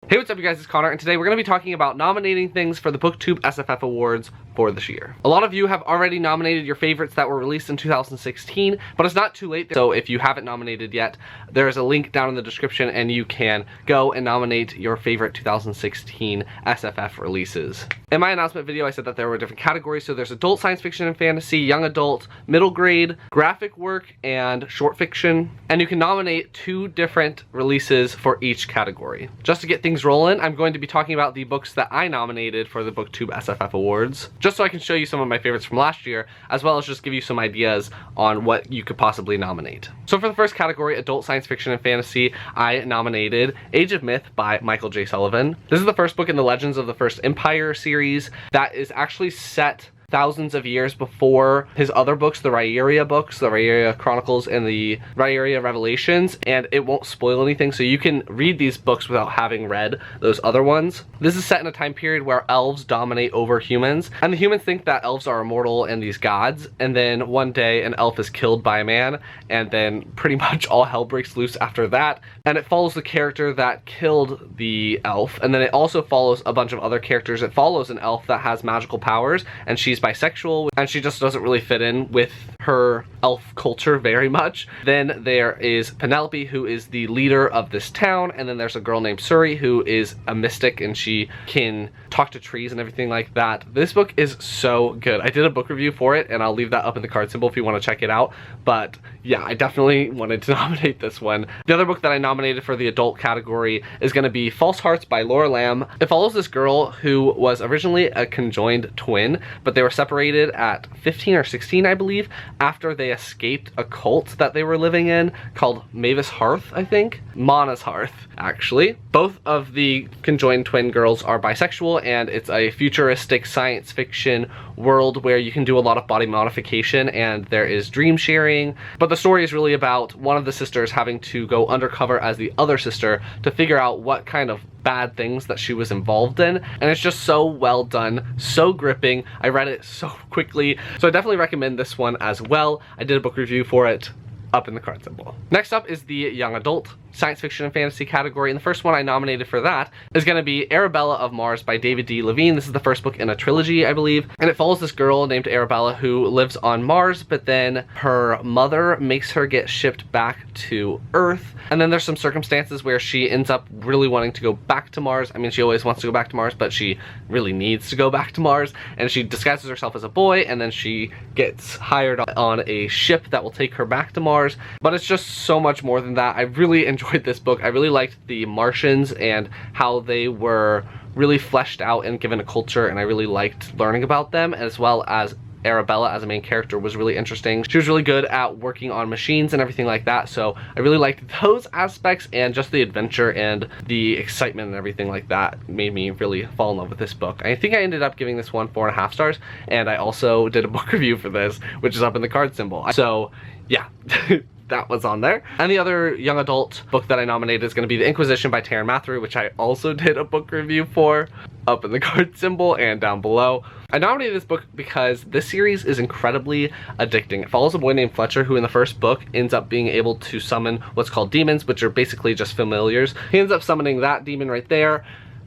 Hey, what's up you guys, it's Connor, and today we're going to be talking about nominating things for the BookTube SFF Awards for this year. A lot of you have already nominated your favorites that were released in 2016, but it's not too late, so if you haven't nominated yet, there is a link down in the description and you can go and nominate your favorite 2016 SFF releases. In my announcement video, I said that there were different categories, so there's adult science fiction and fantasy, young adult, middle grade, graphic work, and short fiction, and you can nominate 2 different releases for each category. Just to get things rolling, I'm going to be talking about the books that I nominated for the BookTube SFF Awards, just so I can show you some of my favorites from last year, as well as just give you some ideas on what you could possibly nominate. So for the first category, adult science fiction and fantasy, I nominated Age of Myth by Michael J. Sullivan. This is the first book in the Legends of the First Empire series that is actually set thousands of years before his other books, the Rieria Chronicles and the Rieria Revelations, and it won't spoil anything, so you can read these books without having read those other ones. This is set in a time period where elves dominate over humans, and the humans think that elves are immortal and these gods, and then one day an elf is killed by a man, and then pretty much all hell breaks loose after that, and it follows the character that killed the elf, and then it also follows a bunch of other characters. It follows an elf that has magical powers, and she's bisexual, and she just doesn't really fit in with her elf culture very much. Then there is Penelope, who is the leader of this town, and then there's a girl named Suri, who is a mystic, and she can talk to trees and everything like that. This book is so good. I did a book review for it, and I'll leave that up in the card symbol if you want to check it out, but yeah, I definitely wanted to nominate this one. The other book that I nominated for the adult category is going to be False Hearts by Laura Lamb. It follows this girl who was originally a conjoined twin, but they were separated at 15 or 16, I believe, after they escaped a cult that they were living in called Mavis Hearth, I think? Mana's Hearth, actually. Both of the conjoined twin girls are bisexual, and it's a futuristic science fiction world where you can do a lot of body modification and there is dream sharing. But the story is really about one of the sisters having to go undercover as the other sister to figure out what kind of bad things that she was involved in, and it's just so well done, so gripping. I read it so quickly, so I definitely recommend this one as well. I did a book review for it up in the card symbol. Next up is the young adult science fiction and fantasy category, and the first one I nominated for that is going to be Arabella of Mars by David D. Levine. This is the first book in a trilogy, I believe, and it follows this girl named Arabella who lives on Mars, but then her mother makes her get shipped back to Earth, and then there's some circumstances where she ends up really wanting to go back to Mars. I mean, she always wants to go back to Mars, but she really needs to go back to Mars, and she disguises herself as a boy, and then she gets hired on a ship that will take her back to Mars. But it's just so much more than that. I really enjoyed this book. I really liked the Martians and how they were really fleshed out and given a culture, and I really liked learning about them, as well as Arabella as a main character was really interesting. She was really good at working on machines and everything like that, so I really liked those aspects, and just the adventure and the excitement and everything like that made me really fall in love with this book. I think I ended up giving this one 4.5 stars, and I also did a book review for this, which is up in the card symbol. So yeah. That was on there. And the other young adult book that I nominated is going to be The Inquisition by Taran Matharu, which I also did a book review for, up in the card symbol and down below. I nominated this book because this series is incredibly addicting. It follows a boy named Fletcher who in the first book ends up being able to summon what's called demons, which are basically just familiars. He ends up summoning that demon right there,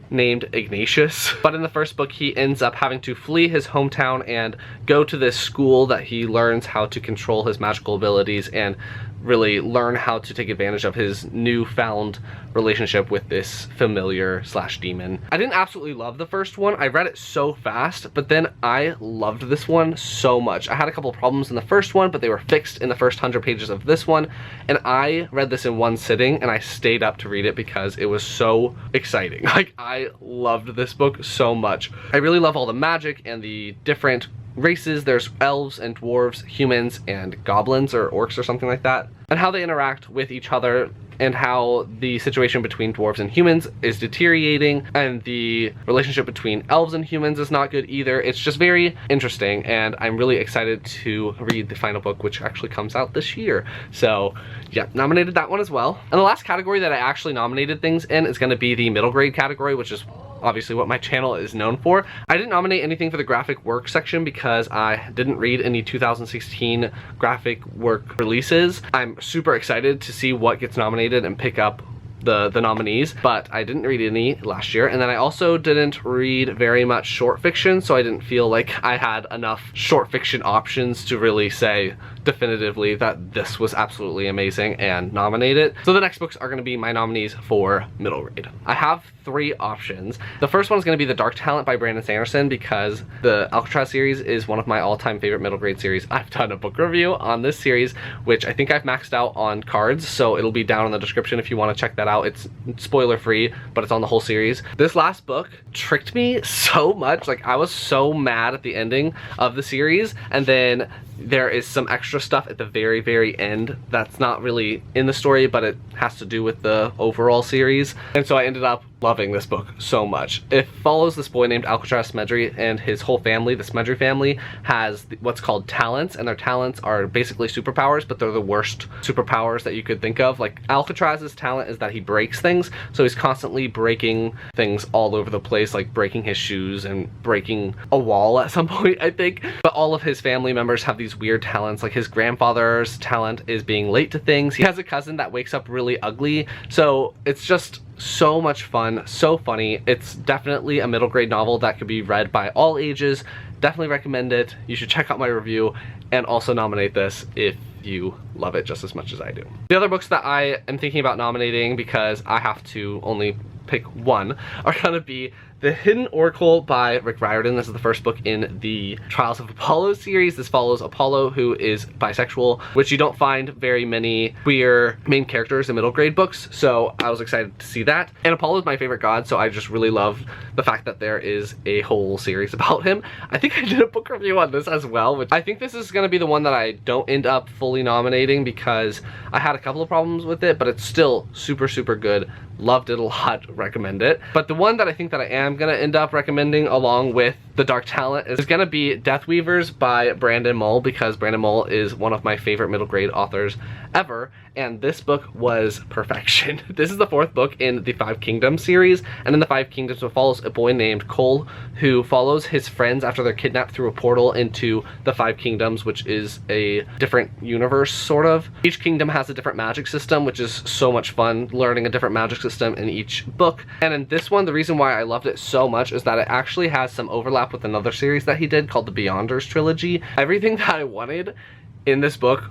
named Ignatius. But in the first book, he ends up having to flee his hometown and go to this school that he learns how to control his magical abilities and really learn how to take advantage of his newfound relationship with this familiar slash demon. I didn't absolutely love the first one. I read it so fast, but then I loved this one so much. I had a couple of problems in the first one, but they were fixed in the first 100 pages of this one, and I read this in one sitting, and I stayed up to read it because it was so exciting. Like, I loved this book so much. I really love all the magic and the different races. There's elves and dwarves, humans, and goblins or orcs or something like that, and how they interact with each other, and how the situation between dwarves and humans is deteriorating, and the relationship between elves and humans is not good either. It's just very interesting, and I'm really excited to read the final book, which actually comes out this year. So yeah, nominated that one as well. And the last category that I actually nominated things in is going to be the middle grade category, which is obviously what my channel is known for. I didn't nominate anything for the graphic work section because I didn't read any 2016 graphic work releases. I'm super excited to see what gets nominated and pick up the nominees, but I didn't read any last year. And then I also didn't read very much short fiction, so I didn't feel like I had enough short fiction options to really say definitively that this was absolutely amazing and nominate it. So the next books are going to be my nominees for middle grade. I have 3 options. The first one is going to be The Dark Talent by Brandon Sanderson, because the Alcatraz series is one of my all-time favorite middle grade series. I've done a book review on this series, which I think I've maxed out on cards, so it'll be down in the description if you want to check that out. It's spoiler free, but it's on the whole series. This last book tricked me so much. Like, I was so mad at the ending of the series, and then there is some extra stuff at the very, very end that's not really in the story, but it has to do with the overall series. And so I ended up loving this book so much. It follows this boy named Alcatraz Smedry, and his whole family. The Smedry family has what's called talents, and their talents are basically superpowers, but they're the worst superpowers that you could think of. Like, Alcatraz's talent is that he breaks things, so he's constantly breaking things all over the place, like breaking his shoes and breaking a wall at some point, I think. But all of his family members have these weird talents. Like, his grandfather's talent is being late to things. He has a cousin that wakes up really ugly, so it's just so much fun, so funny. It's definitely a middle grade novel that could be read by all ages. Definitely recommend it. You should check out my review and also nominate this if you love it just as much as I do. The other books that I am thinking about nominating, because I have to only pick one, are gonna be The Hidden Oracle by Riordan. This is the first book in the Trials of Apollo series. This follows Apollo, who is bisexual, which you don't find very many queer main characters in middle grade books, so I was excited to see that. And Apollo is my favorite god, so I just really love the fact that there is a whole series about him. I think I did a book review on this as well, which I think this is going to be the one that I don't end up fully nominating, because I had a couple of problems with it, but it's still super, super good. Loved it a lot, recommend it. But the one that I think that I am gonna end up recommending along with The Dark Talent is gonna be Death Weavers by Brandon Mull, because Brandon Mull is one of my favorite middle grade authors ever, and this book was perfection. This is the 4th book in the 5 Kingdoms series, and in the 5 Kingdoms it follows a boy named Cole, who follows his friends after they're kidnapped through a portal into the 5 Kingdoms, which is a different universe, sort of. Each kingdom has a different magic system, which is so much fun, learning a different magic system in each book. And in this one, the reason why I loved it so much is that it actually has some overlap with another series that he did called the Beyonders trilogy. Everything that I wanted in this book,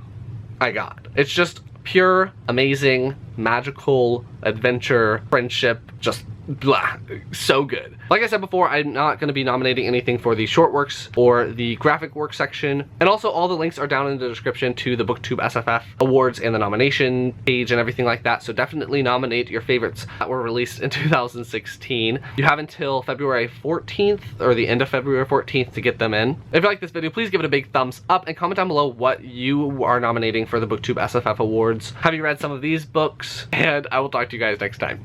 I got. It's just pure, amazing, magical adventure, friendship, just blah, so good. Like I said before, I'm not going to be nominating anything for the short works or the graphic work section. And also all the links are down in the description to the BookTube SFF awards and the nomination page and everything like that. So definitely nominate your favorites that were released in 2016. You have until February 14th or the end of February 14th to get them in. If you like this video, please give it a big thumbs up and comment down below what you are nominating for the BookTube SFF awards. Have you read some of these books? And I will talk to you guys next time.